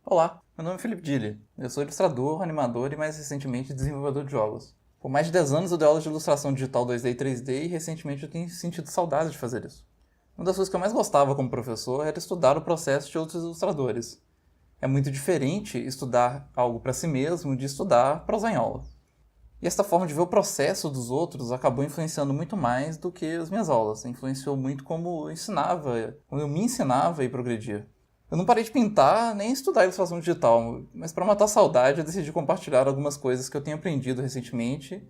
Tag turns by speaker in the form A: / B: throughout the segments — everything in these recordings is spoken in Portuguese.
A: Olá, meu nome é Felipe Dili. Eu sou ilustrador, animador e mais recentemente desenvolvedor de jogos. Por mais de 10 anos eu dei aula de ilustração digital 2D e 3D e recentemente eu tenho sentido saudade de fazer isso. Uma das coisas que eu mais gostava como professor era estudar o processo de outros ilustradores. É muito diferente estudar algo para si mesmo de estudar para usar em aula. E esta forma de ver o processo dos outros acabou influenciando muito mais do que as minhas aulas. Influenciou muito como eu me ensinava e progredia. Eu não parei de pintar nem estudar ilustração digital, mas para matar a saudade eu decidi compartilhar algumas coisas que eu tenho aprendido recentemente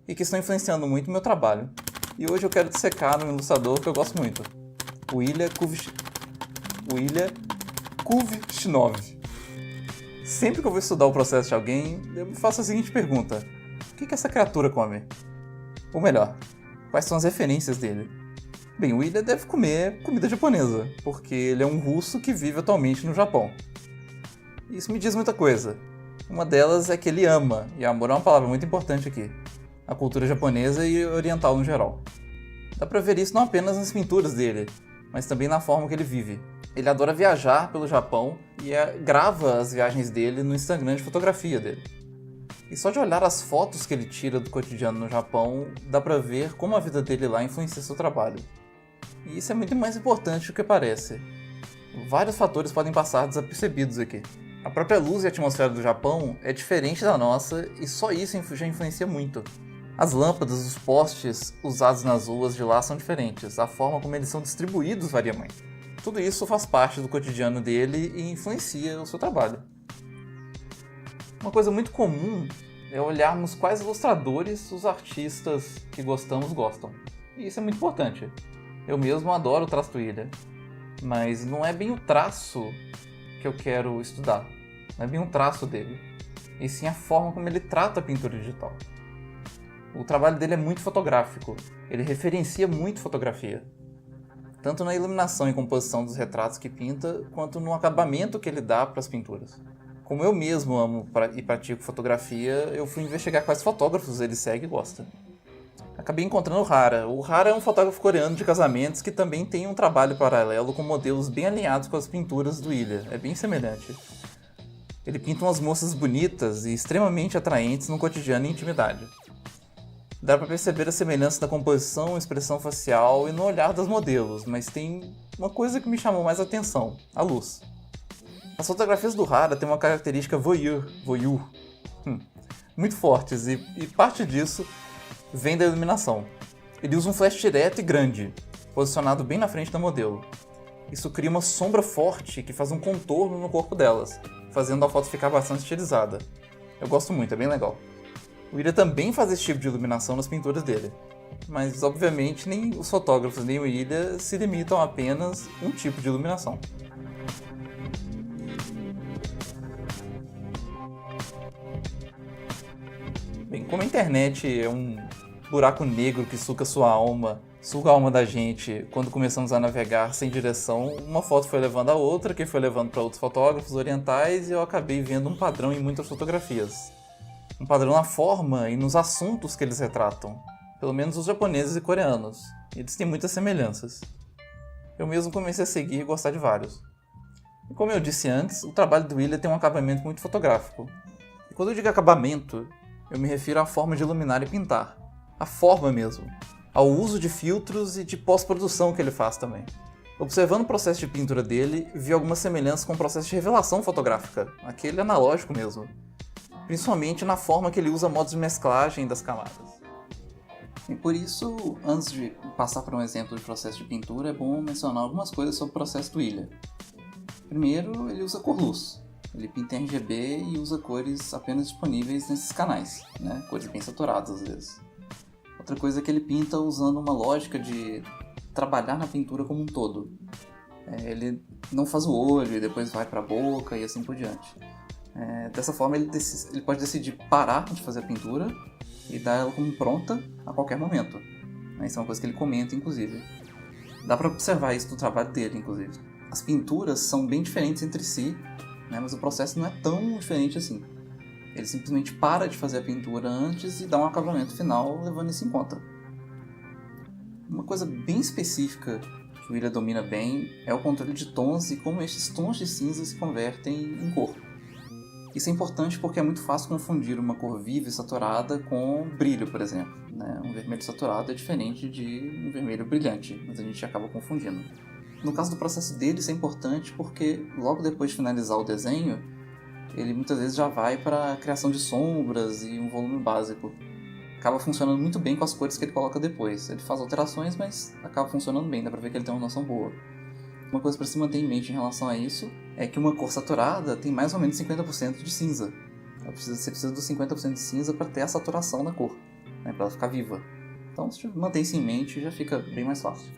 A: e que estão influenciando muito o meu trabalho. E hoje eu quero dissecar um ilustrador que eu gosto muito, o Ilya Kuvchinov. Sempre que eu vou estudar o processo de alguém, eu me faço a seguinte pergunta: o que essa criatura come? Ou melhor, quais são as referências dele? Bem, o Ilya deve comer comida japonesa, porque ele é um russo que vive atualmente no Japão. Isso me diz muita coisa. Uma delas é que ele ama, e amor é uma palavra muito importante aqui, a cultura japonesa e oriental no geral. Dá pra ver isso não apenas nas pinturas dele, mas também na forma que ele vive. Ele adora viajar pelo Japão e grava as viagens dele no Instagram de fotografia dele. E só de olhar as fotos que ele tira do cotidiano no Japão, dá pra ver como a vida dele lá influencia seu trabalho. E isso é muito mais importante do que parece. Vários fatores podem passar desapercebidos aqui. A própria luz e a atmosfera do Japão é diferente da nossa e só isso já influencia muito. As lâmpadas, os postes usados nas ruas de lá são diferentes, a forma como eles são distribuídos varia muito. Tudo isso faz parte do cotidiano dele e influencia o seu trabalho. Uma coisa muito comum é olharmos quais ilustradores os artistas que gostamos gostam. E isso é muito importante. Eu mesmo adoro o traço do Ilya, mas não é bem o traço que eu quero estudar. Não é bem o traço dele, e sim a forma como ele trata a pintura digital. O trabalho dele é muito fotográfico, ele referencia muito fotografia. Tanto na iluminação e composição dos retratos que pinta, quanto no acabamento que ele dá para as pinturas. Como eu mesmo amo e pratico fotografia, eu fui investigar quais fotógrafos ele segue e gosta. Acabei encontrando o Hara. O Hara é um fotógrafo coreano de casamentos que também tem um trabalho paralelo com modelos bem alinhados com as pinturas do Ilya. É bem semelhante. Ele pinta umas moças bonitas e extremamente atraentes no cotidiano e intimidade. Dá pra perceber a semelhança da composição, expressão facial e no olhar dos modelos, mas tem uma coisa que me chamou mais a atenção: a luz. As fotografias do Hara têm uma característica voyeur, muito fortes e parte disso vem da iluminação. Ele usa um flash direto e grande, posicionado bem na frente da modelo. Isso cria uma sombra forte que faz um contorno no corpo delas, fazendo a foto ficar bastante estilizada. Eu gosto muito, é bem legal. O Ilya também faz esse tipo de iluminação nas pinturas dele, mas obviamente nem os fotógrafos nem o Ilya se limitam a apenas um tipo de iluminação. Bem, como a internet é um buraco negro que suga sua alma, suga a alma da gente quando começamos a navegar sem direção, uma foto foi levando a outra, que foi levando para outros fotógrafos orientais e eu acabei vendo um padrão em muitas fotografias. Um padrão na forma e nos assuntos que eles retratam, pelo menos os japoneses e coreanos. Eles têm muitas semelhanças. Eu mesmo comecei a seguir e gostar de vários. E como eu disse antes, o trabalho do Ilya tem um acabamento muito fotográfico. E quando eu digo acabamento, eu me refiro à forma de iluminar e pintar. A forma mesmo. Ao uso de filtros e de pós-produção que ele faz também. Observando o processo de pintura dele, vi algumas semelhanças com o processo de revelação fotográfica, aquele analógico mesmo. Principalmente na forma que ele usa modos de mesclagem das camadas. E por isso, antes de passar para um exemplo de processo de pintura, é bom mencionar algumas coisas sobre o processo do Ilya. Primeiro, ele usa cor-luz. Ele pinta em RGB e usa cores apenas disponíveis nesses canais, né? Cores bem saturadas às vezes. Outra coisa é que ele pinta usando uma lógica de trabalhar na pintura como um todo. Ele não faz o olho e depois vai para a boca e assim por diante. Dessa forma ele pode decidir parar de fazer a pintura e dar ela como pronta a qualquer momento. Isso é uma coisa que ele comenta, inclusive. Dá para observar isso no trabalho dele, inclusive. As pinturas são bem diferentes entre si, né, mas o processo não é tão diferente assim. Ele simplesmente para de fazer a pintura antes e dá um acabamento final levando isso em conta. Uma coisa bem específica que o William domina bem é o controle de tons e como estes tons de cinza se convertem em cor. Isso é importante porque é muito fácil confundir uma cor viva e saturada com brilho, por exemplo. Um vermelho saturado é diferente de um vermelho brilhante, mas a gente acaba confundindo. No caso do processo dele, isso é importante porque logo depois de finalizar o desenho, ele muitas vezes já vai para a criação de sombras e um volume básico. Acaba funcionando muito bem com as cores que ele coloca depois. Ele faz alterações, mas acaba funcionando bem, dá pra ver que ele tem uma noção boa. Uma coisa para se manter em mente em relação a isso é que uma cor saturada tem mais ou menos 50% de cinza. Você precisa dos 50% de cinza para ter a saturação da cor, para ela ficar viva. Então, se manter isso em mente, já fica bem mais fácil.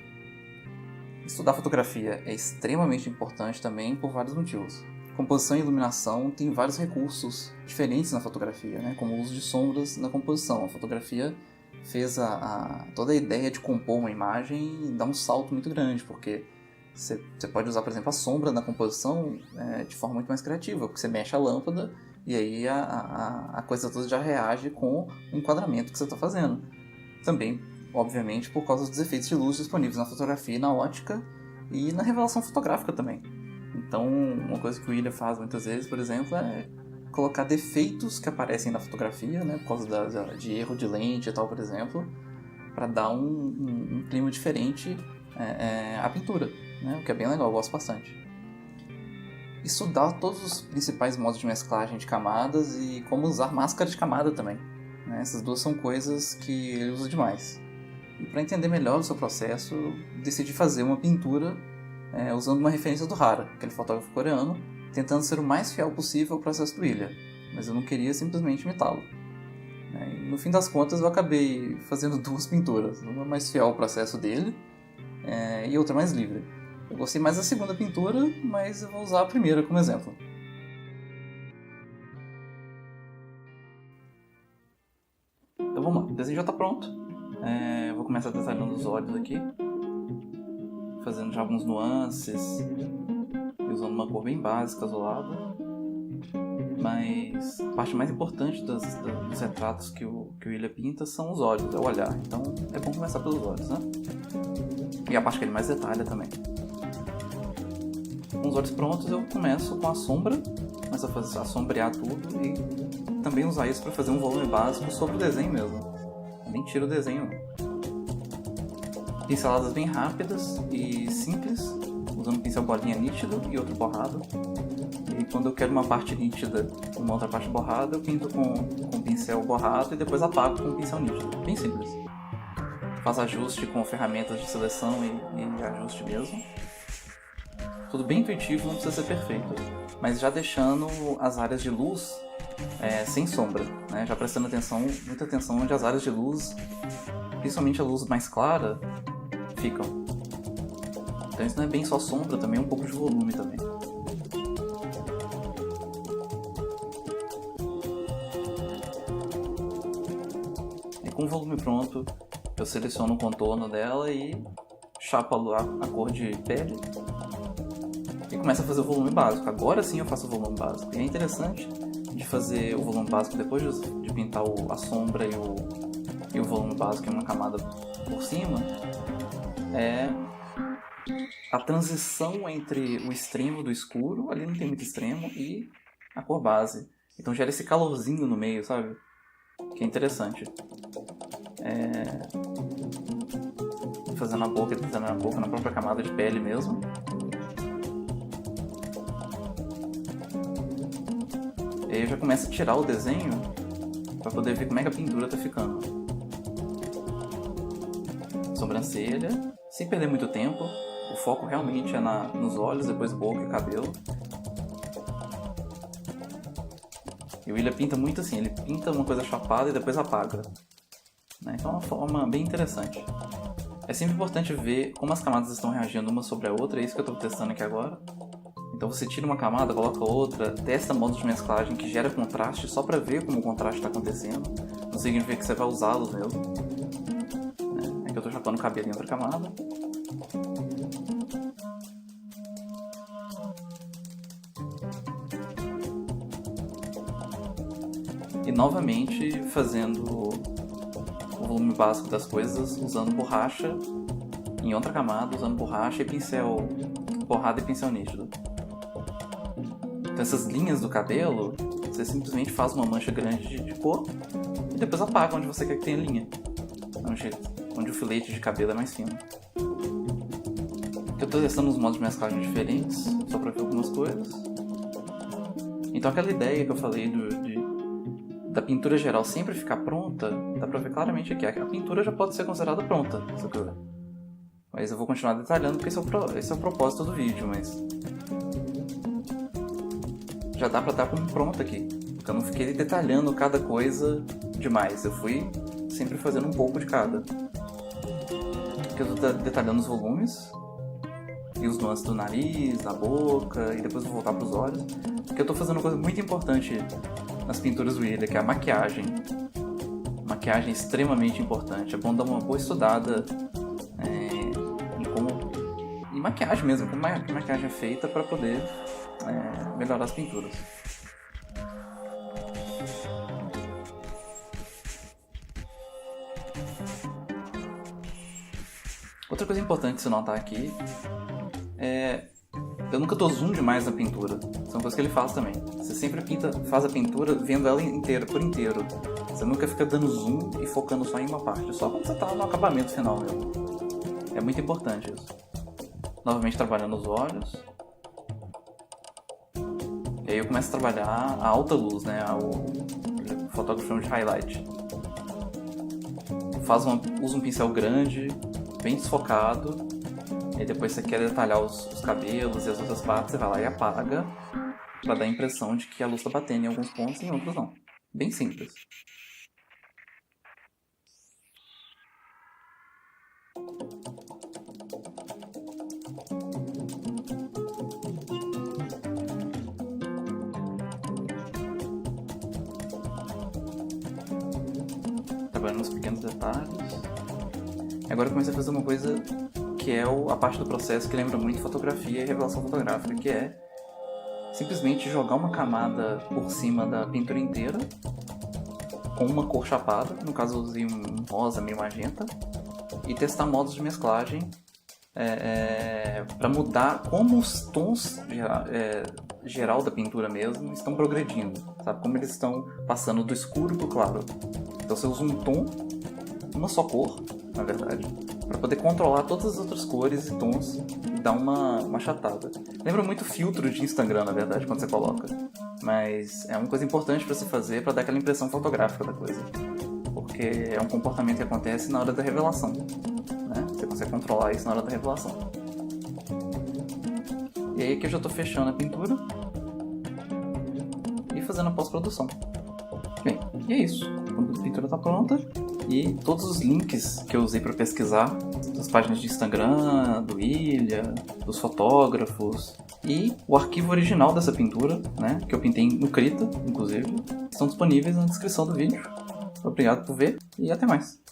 A: Estudar fotografia é extremamente importante também por vários motivos. Composição e iluminação tem vários recursos diferentes na fotografia, como o uso de sombras na composição. A fotografia fez toda a ideia de compor uma imagem dar um salto muito grande, porque você pode usar, por exemplo, a sombra na composição de forma muito mais criativa, porque você mexe a lâmpada e aí a coisa toda já reage com o enquadramento que você está fazendo. Também, obviamente, por causa dos efeitos de luz disponíveis na fotografia e na ótica e na revelação fotográfica também. Então, uma coisa que o William faz muitas vezes, por exemplo, é colocar defeitos que aparecem na fotografia, por causa de erro de lente e tal, por exemplo, para dar um clima diferente à pintura, o que é bem legal, eu gosto bastante. Estudar todos os principais modos de mesclagem de camadas e como usar máscara de camada também. Essas duas são coisas que ele usa demais. E para entender melhor o seu processo, eu decidi fazer uma pintura usando uma referência do Hara, aquele fotógrafo coreano, tentando ser o mais fiel possível ao processo do William, mas eu não queria simplesmente imitá-lo. E no fim das contas eu acabei fazendo duas pinturas, uma mais fiel ao processo dele e outra mais livre. Eu gostei mais da segunda pintura, mas eu vou usar a primeira como exemplo. Então vamos lá, o desenho já está pronto. Vou começar detalhando os olhos aqui, fazendo já alguns nuances, usando uma cor bem básica, azulada. Mas a parte mais importante dos retratos que o William pinta são os olhos, é o olhar. Então é bom começar pelos olhos, E a parte que ele mais detalha também. Com os olhos prontos eu começo com a sombra, começo a sombrear tudo e também usar isso para fazer um volume básico sobre o desenho mesmo. Eu nem tiro o desenho. Pinceladas bem rápidas e simples, usando um pincel bolinha nítido e outro borrado. E quando eu quero uma parte nítida e uma outra parte borrada, eu pinto com um pincel borrado e depois apago com um pincel nítido. Bem simples. Faço ajuste com ferramentas de seleção e ajuste mesmo. Tudo bem intuitivo, não precisa ser perfeito. Mas já deixando as áreas de luz sem sombra. Já prestando muita atenção onde as áreas de luz, principalmente a luz mais clara, ficam. Então isso não é bem só sombra, também é um pouco de volume também. E com o volume pronto, eu seleciono o contorno dela e chapo a cor de pele e começo a fazer o volume básico. Agora sim eu faço o volume básico. E é interessante de fazer o volume básico depois de pintar a sombra e o volume básico em uma camada por cima, é a transição entre o extremo do escuro, ali não tem muito extremo, e a cor base. Então gera esse calorzinho no meio, sabe? Que é interessante. Fazendo a boca, desenhando a boca na própria camada de pele mesmo. E aí eu já começo a tirar o desenho para poder ver como é que a pintura tá ficando. Sobrancelha, sem perder muito tempo. O foco realmente é nos olhos, depois boca e cabelo. E o William pinta muito assim, ele pinta uma coisa chapada e depois apaga. Então é uma forma bem interessante. É sempre importante ver como as camadas estão reagindo uma sobre a outra, é isso que eu estou testando aqui agora. Então você tira uma camada, coloca outra, testa modos de mesclagem que gera contraste só para ver como o contraste está acontecendo. Não significa que você vai usá-los mesmo. Aqui eu estou chapando o cabelo em outra camada. E novamente fazendo o volume básico das coisas usando borracha em outra camada usando borracha e pincel borrado e pincel nítido. Então essas linhas do cabelo, você simplesmente faz uma mancha grande de cor e depois apaga onde você quer que tenha linha, onde o filete de cabelo é mais fino. Eu tô testando uns modos de mesclagem diferentes, só pra ver algumas coisas. Então aquela ideia que eu falei da pintura geral sempre ficar pronta, dá pra ver claramente aqui. A pintura já pode ser considerada pronta, mas eu vou continuar detalhando porque esse é o propósito do vídeo, mas já dá pra dar como pronta aqui, porque eu não fiquei detalhando cada coisa demais, eu fui sempre fazendo um pouco de cada. Aqui eu tô detalhando os volumes e os nuances do nariz, da boca, e depois vou voltar pros olhos, porque eu tô fazendo uma coisa muito importante nas pinturas do William, que é a maquiagem. Maquiagem é extremamente importante, é bom dar uma boa estudada em maquiagem mesmo, como maquiagem é feita para poder melhorar as pinturas. Outra coisa importante de se notar aqui é... eu nunca dou zoom demais na pintura. Isso é uma coisa que ele faz também. Você sempre faz a pintura vendo ela inteira, por inteiro. Você nunca fica dando zoom e focando só em uma parte. Só quando você está no acabamento final mesmo. É muito importante isso. Novamente trabalhando os olhos. E aí eu começo a trabalhar a alta luz, né? O fotógrafo chama de highlight. Usa um pincel grande, bem desfocado. E depois você quer detalhar os cabelos e as outras partes, você vai lá e apaga pra dar a impressão de que a luz tá batendo em alguns pontos e em outros não. Bem simples. Trabalhando nos pequenos detalhes. Agora eu comecei a fazer uma coisa que é a parte do processo que lembra muito fotografia e revelação fotográfica, que é simplesmente jogar uma camada por cima da pintura inteira com uma cor chapada, no caso eu usei um rosa meio magenta, e testar modos de mesclagem para mudar como os tons geral da pintura mesmo estão progredindo, sabe? Como eles estão passando do escuro para o claro. Então você usa um tom, uma só cor, na verdade, para poder controlar todas as outras cores e tons e dar uma achatada. Lembra muito filtro de Instagram, na verdade, quando você coloca. Mas é uma coisa importante para se fazer para dar aquela impressão fotográfica da coisa. Porque é um comportamento que acontece na hora da revelação, né? Você consegue controlar isso na hora da revelação. E aí que eu já estou fechando a pintura e fazendo a pós-produção. Bem, e é isso. Quando a pintura está pronta, e todos os links que eu usei para pesquisar, das páginas de Instagram, do William, dos fotógrafos, e o arquivo original dessa pintura, né, que eu pintei no Krita, inclusive, estão disponíveis na descrição do vídeo. Obrigado por ver e até mais!